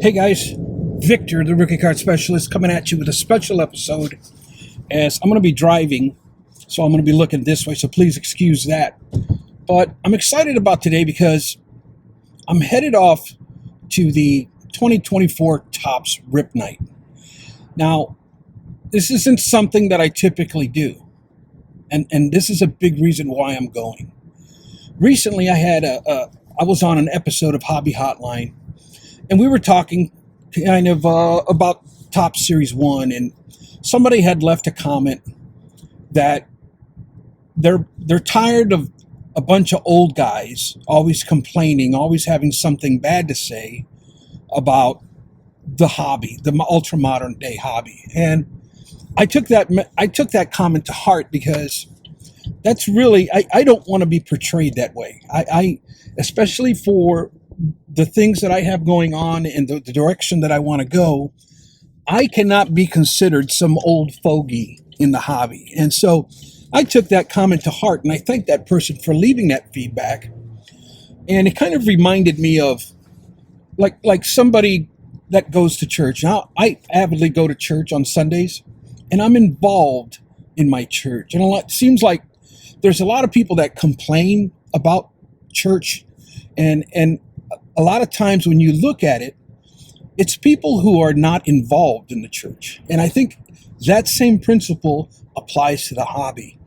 Hey guys, Victor, the rookie card specialist, coming at you with a special episode. As I'm going to be driving, so I'm going to be looking this way, so please excuse that. But I'm excited about today because I'm headed off to the 2024 Topps Rip Night. Now, this isn't something that I typically do, and this is a big reason why I'm going. Recently, I was on an episode of Hobby Hotline, and we were talking kind of about Top Series 1, and somebody had left a comment that they're tired of a bunch of old guys always complaining, always having something bad to say about the hobby, the ultra modern day hobby. And I took that comment to heart because that's really, I don't want to be portrayed that way. I especially for the things that I have going on and the direction that I want to go, I cannot be considered some old fogey in the hobby. And so I took that comment to heart, and I thank that person for leaving that feedback. And it kind of reminded me of like somebody that goes to church. Now, I avidly go to church on Sundays, and I'm involved in my church. And it seems like there's a lot of people that complain about church, and a lot of times when you look at it, it's people who are not involved in the church. And I think that same principle applies to the hobby.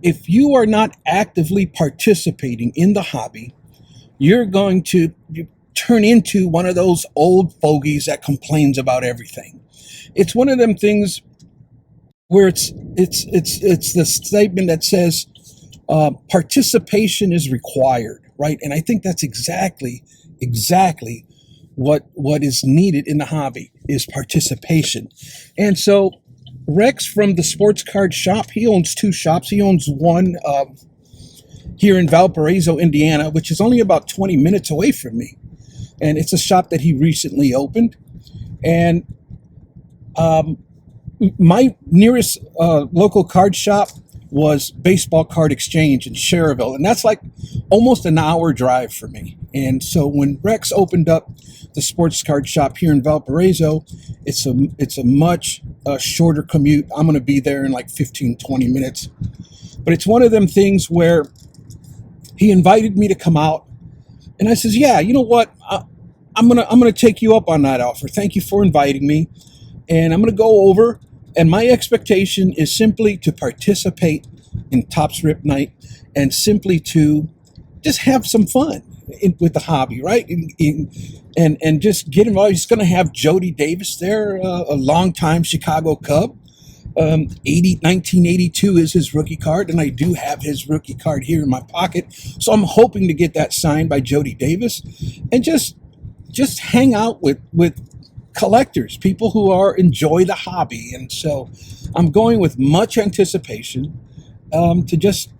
If you are not actively participating in the hobby, you're going to turn into one of those old fogies that complains about everything. It's one of them things where it's the statement that says participation is required, right? And I think that's exactly what is needed in the hobby is participation. And so Rex from the Sports Card Shop, he owns two shops. He owns one here in Valparaiso, Indiana, which is only about 20 minutes away from me. And it's a shop that he recently opened. And my nearest local card shop was Baseball Card Exchange in Cherville, and that's like almost an hour drive for me. And so when Rex opened up the sports card shop here in Valparaiso, it's a much shorter commute. I'm going to be there in like 15-20 minutes. But it's one of them things where he invited me to come out, and I says, yeah, you know what, I'm gonna take you up on that offer. Thank you for inviting me, and I'm gonna go over. And my expectation is simply to participate in Topps Rip Night and simply to just have some fun with the hobby, right? And just get involved. He's going to have Jody Davis there, a longtime Chicago Cub. 1982 is his rookie card, and I do have his rookie card here in my pocket. So I'm hoping to get that signed by Jody Davis and just hang out with collectors, people who enjoy the hobby. And so I'm going with much anticipation to just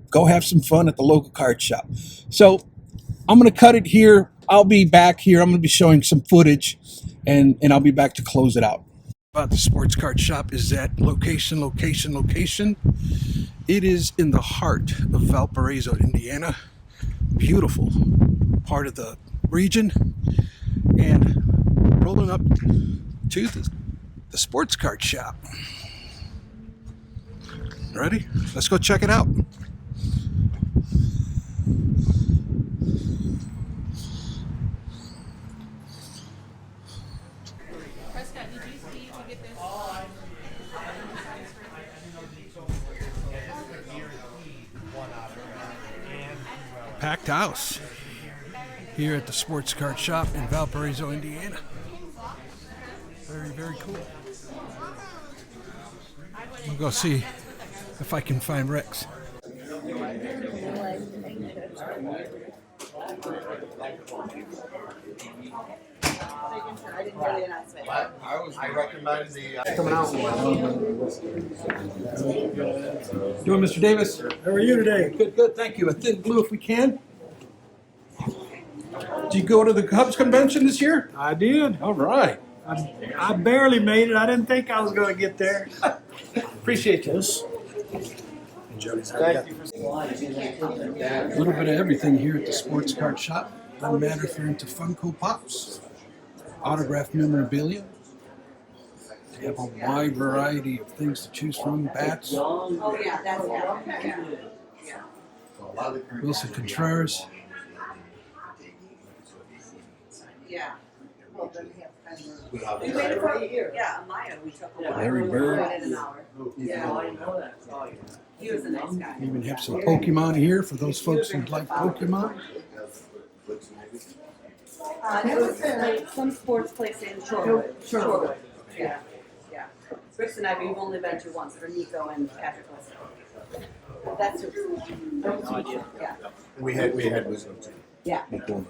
go have some fun at the local card shop. So I'm going to cut it here. I'll be back here. I'm going to be showing some footage, and I'll be back to close it out. About the sports card shop is that location. It is in the heart of Valparaiso, Indiana. Beautiful part of the region. And rolling up to the sports card shop. Ready? Let's go check it out. Prescott, did you see to get this? Packed house here at the sports card shop in Valparaiso, Indiana. Very, very cool. We'll go see if I can find Rex. I recommend the Doing, Mr. Davis? How are you today? Good, thank you. A thin blue if we can. Did you go to the Cubs convention this year? I did. All right. I barely made it. I didn't think I was going to get there. Appreciate you. Thank you for A little bit of everything here at the sports card shop. Doesn't matter if you're into Funko Pops, autographed memorabilia. They have a wide variety of things to choose from. Bats, Oh, yeah, that's, yeah. Wilson Contreras. Yeah. We made it for, yeah, Maya, we took a while. Larry Bird. In an hour. Yeah. He was a nice guy. We even have some Pokemon here for those folks who like Pokemon. It was like some sports place in Shorewood. Shorewood. Yeah, yeah. Chris and we've only been to once for Nico and Patrick Wilson. That's who. Yeah. We had wisdom too. Yeah. Okay.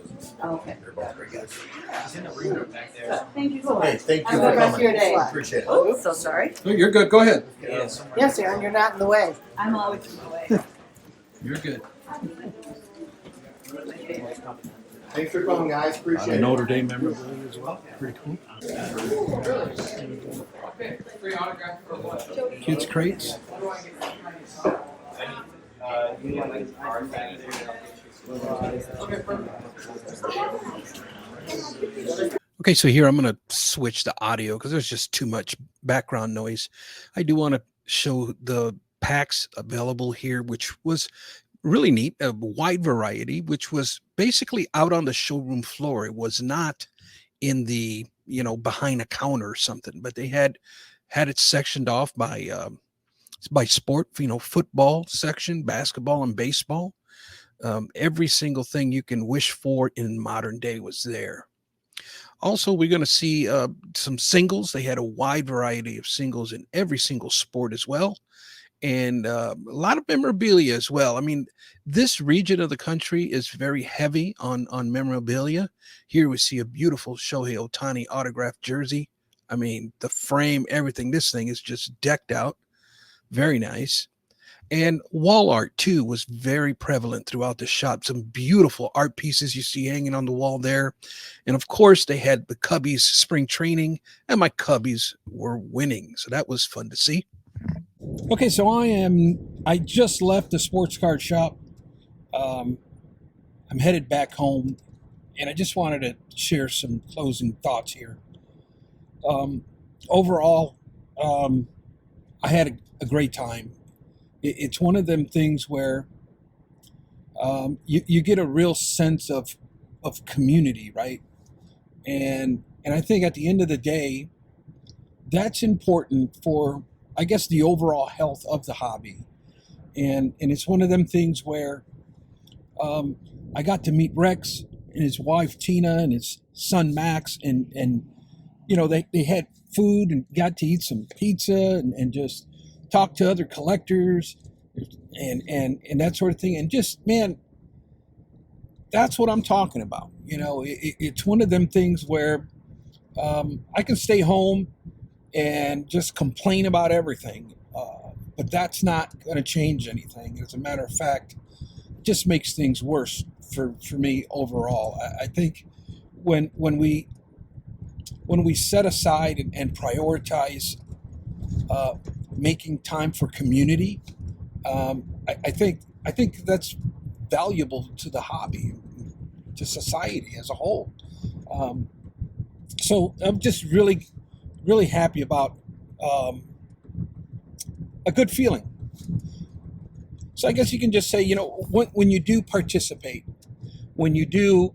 They're both very good. Thank you so much. Hey, thank you Have a for good rest of coming. your day. Appreciate it. Oh, so sorry. No, you're good. Go ahead. Yes, Aaron, you're not in the way. I'm always in the way. You're good. Thanks for coming, guys. Appreciate it. Notre Dame memorabilia as well. Pretty cool. Kids crates. Okay, so here I'm going to switch the audio because there's just too much background noise. I do want to show the packs available here, which was really neat, a wide variety, which was basically out on the showroom floor. It was not in the, behind a counter or something, but they had it sectioned off by sport, football section, basketball and baseball. Every single thing you can wish for in modern day was there. Also, we're going to see some singles. They had a wide variety of singles in every single sport as well. And a lot of memorabilia as well. I mean, this region of the country is very heavy on memorabilia. Here we see a beautiful Shohei Ohtani autographed jersey. I mean, the frame, everything. This thing is just decked out. Very nice. And wall art, too, was very prevalent throughout the shop. Some beautiful art pieces you see hanging on the wall there. And, of course, they had the Cubbies spring training, and my Cubbies were winning. So that was fun to see. Okay, so I just left the sports card shop. I'm headed back home, and I just wanted to share some closing thoughts here. Overall, I had a great time. It's one of them things where you get a real sense of community, right? And I think at the end of the day, that's important for, I guess, the overall health of the hobby. And it's one of them things where I got to meet Rex and his wife Tina and his son Max, and they had food and got to eat some pizza and just talk to other collectors and that sort of thing. And just, man, that's what I'm talking about. It's one of them things where I can stay home and just complain about everything. But that's not going to change anything. As a matter of fact, it just makes things worse for me overall. I think when we set aside and prioritize making time for community, I think that's valuable to the hobby, to society as a whole. So I'm just really, really happy about a good feeling. So I guess you can just say, when you do participate, when you do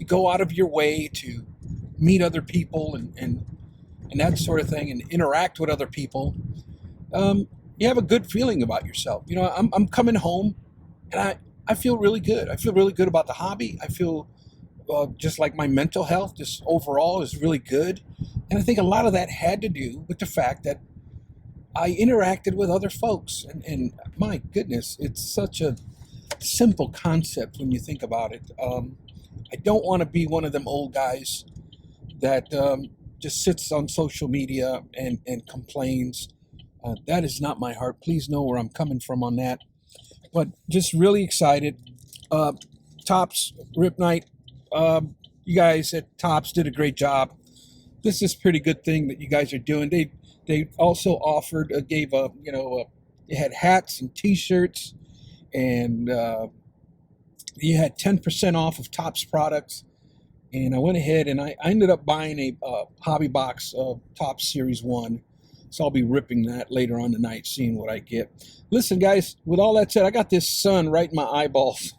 go out of your way to meet other people and that sort of thing and interact with other people, you have a good feeling about yourself. I'm coming home and I feel really good. I feel really good about the hobby. I feel just like my mental health just overall is really good. And I think a lot of that had to do with the fact that I interacted with other folks. And my goodness, it's such a simple concept when you think about it. I don't want to be one of them old guys that just sits on social media and complains. That is not my heart. Please know where I'm coming from on that. But just really excited. Topps Rip Night, you guys at Topps did a great job. This is a pretty good thing that you guys are doing. They also offered, they had hats and T-shirts, and you had 10% off of Topps products. And I went ahead and I ended up buying a hobby box of Top Series 1. So I'll be ripping that later on tonight, seeing what I get. Listen, guys, with all that said, I got this sun right in my eyeballs.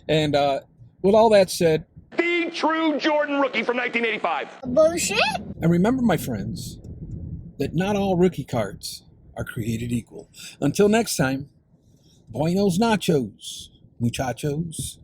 And with all that said, The true Jordan rookie from 1985. Bullshit. and remember, my friends, that not all rookie cards are created equal. Until next time, buenos nachos, muchachos.